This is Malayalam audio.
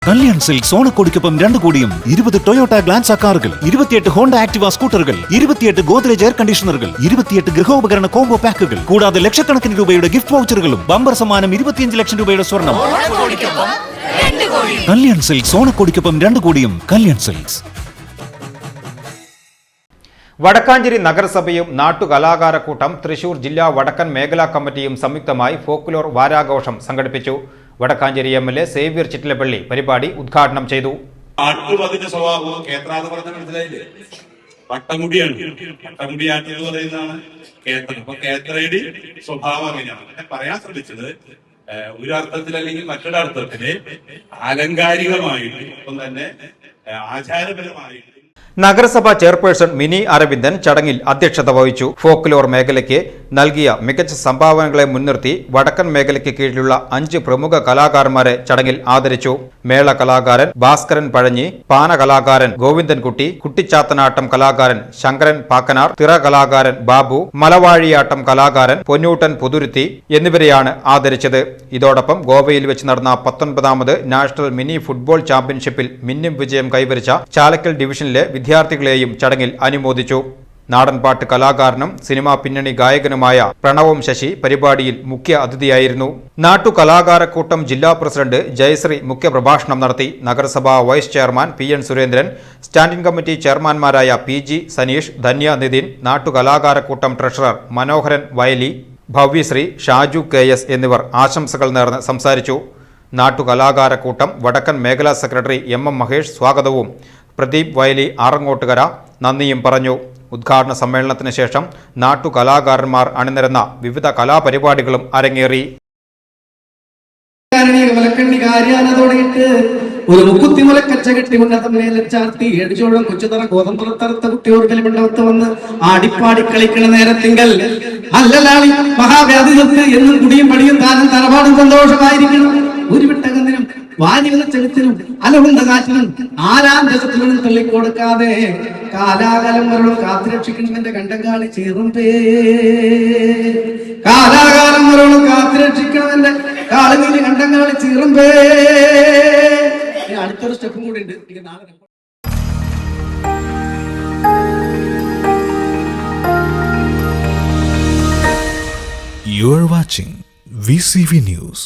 കല്യാൺ സിൽക്സ് ഓണക്കോടിക്കൊപ്പം 2 കോടിയും 20 ടൊയോട്ട ഗ്ലാൻസ കാറുകൾ, 28 ഹോണ്ട ആക്ടിവ സ്കൂട്ടറുകൾ, 28 ഗോദ്രേജ് എയർ കണ്ടീഷണറുകൾ, 28 ഗൃഹോപകരണ കോംബോ പാക്കുകൾ, കൂടാതെ ലക്ഷക്കണക്കിന് രൂപയുടെ ഗിഫ്റ്റ് വൗച്ചറുകളും, ബമ്പർ സമ്മാനം 25 ലക്ഷം രൂപയുടെ സ്വർണം. കല്യാൺ സിൽക്സ് ഓണക്കോടിക്കൊപ്പം 2 കോടിയും. കല്യാൺ സിൽക്സ്. വടക്കാഞ്ചേരി നഗരസഭയും നാട്ടുകലാകാരക്കൂട്ടം തൃശൂർ ജില്ലാ വടക്കൻ മേഖലാ കമ്മിറ്റിയും സംയുക്തമായി ഫോക്ലോർ വാരാഘോഷം സംഘടിപ്പിച്ചു. വടക്കാഞ്ചേരി MLA സേവ്യർ ചിറ്റിലപ്പള്ളി പരിപാടി ഉദ്ഘാടനം ചെയ്തു. നാട്ടുപതിന്റെ സ്വഭാവം കേത്രാന്ന് പറഞ്ഞ മനസ്സിലായില്ലേ? പട്ടമുടിയാണ്. പട്ടമുടിയാട്ടി എന്ന് പറയുന്നതാണ് കേത്ര. അപ്പൊ കേത്രയുടെ സ്വഭാവം അങ്ങനെയാണ്. പറയാൻ ശ്രമിച്ചത് ഒരു അർത്ഥത്തിൽ അല്ലെങ്കിൽ മറ്റൊരർത്ഥത്തില് ആലങ്കാരികമായിട്ട് ഒപ്പം തന്നെ ആചാരപരമായിട്ട്. നഗരസഭാ ചെയർപേഴ്സൺ മിനി അരവിന്ദൻ ചടങ്ങിൽ അധ്യക്ഷത വഹിച്ചു. ഫോക്ലോർ മേഖലയ്ക്ക് നൽകിയ മികച്ച സംഭാവനകളെ മുൻനിർത്തി വടക്കൻ മേഖലയ്ക്ക് കീഴിലുള്ള 5 പ്രമുഖ കലാകാരന്മാരെ ചടങ്ങിൽ ആദരിച്ചു. മേള കലാകാരൻ ഭാസ്കരൻ പഴഞ്ഞി, പാന കലാകാരൻ ഗോവിന്ദൻകുട്ടി, കുട്ടിച്ചാത്തനാട്ടം കലാകാരൻ ശങ്കരൻ പാക്കനാർ, തിറ കലാകാരൻ ബാബു, മലവാഴിയാട്ടം കലാകാരൻ പൊന്നൂട്ടൻ പുതുരുത്തി എന്നിവരെയാണ് ആദരിച്ചത്. ഇതോടൊപ്പം ഗോവയിൽ വെച്ച് നടന്ന 19ാമത് നാഷണൽ മിനി ഫുട്ബോൾ ചാമ്പ്യൻഷിപ്പിൽ മിന്നും വിജയം കൈവരിച്ച ചാലക്കൽ ഡിവിഷനിലെ വിദ്യാർത്ഥികളെയും ചടങ്ങിൽ അനുമോദിച്ചു. നാടൻപാട്ട് കലാകാരനും സിനിമാ പിന്നണി ഗായകനുമായ പ്രണവും ശശി പരിപാടിയിൽ മുഖ്യ അതിഥിയായിരുന്നു. നാട്ടുകലാകാരക്കൂട്ടം ജില്ലാ പ്രസിഡന്റ് ജയശ്രീ മുഖ്യപ്രഭാഷണം നടത്തി. നഗരസഭാ vice chairman PN Surendran, standing committee ചെയർമാൻമാരായ PG സനീഷ്, ധന്യ നിതിൻ, നാട്ടുകലാകാരക്കൂട്ടം ട്രഷറർ മനോഹരൻ വയലി, ഭവ്യശ്രീ, ഷാജു KS എന്നിവർ ആശംസകൾ നേർന്ന് സംസാരിച്ചു. നാട്ടുകലാകാരക്കൂട്ടം വടക്കൻ മേഖലാ സെക്രട്ടറി MM മഹേഷ് സ്വാഗതവും പ്രദീപ് വയലി ആറങ്ങോട്ടുകര നന്ദിയും പറഞ്ഞു. ഉദ്ഘാടന സമ്മേളനത്തിന് ശേഷം നാട്ടുകലാകാരന്മാർ അണിനിരന്ന വിവിധ കലാപരിപാടികളും അരങ്ങേറി. ഒരു മുക്കുത്തി മുലക്കച്ച കെട്ടി ഉന്നതം മേലെ ചാർത്തി എടിച്ചോളം കൊച്ചുതറ ഗോതമ്പുറത്തറുത്ത കുട്ടിയോർക്കൽ മണ്ഡപത്ത് വന്ന് ആടിപ്പാടി കളിക്കണ നേരത്തിങ്കൽ അല്ലലാളി മഹാവ്യാധി നിർത്ത് എന്നും കുടിയും പടിയും താനും തലപാടും സന്തോഷമായിരിക്കണം. ഒരു വിട്ടകന്നിനും വാരികളുടെ ചെലുത്തിനും അലവുണ്ട കാറ്റിനും 4-ാം ദിവസത്തിനും തള്ളിക്കൊടുക്കാതെ കാലാകാലം വരണം കാത്തുരക്ഷിക്കണമെന്റെ കണ്ടങ്കാളി ചേറുമ്പേ. കാലാകാലം വരണം കാത്തുരക്ഷിക്കണമെന്റെ കാളുമീന് കണ്ടങ്കാളി ചീറുമ്പേ. അടുത്തൊരു സ്റ്റെപ്പും കൂടി ഉണ്ട്. You are watching VCV News.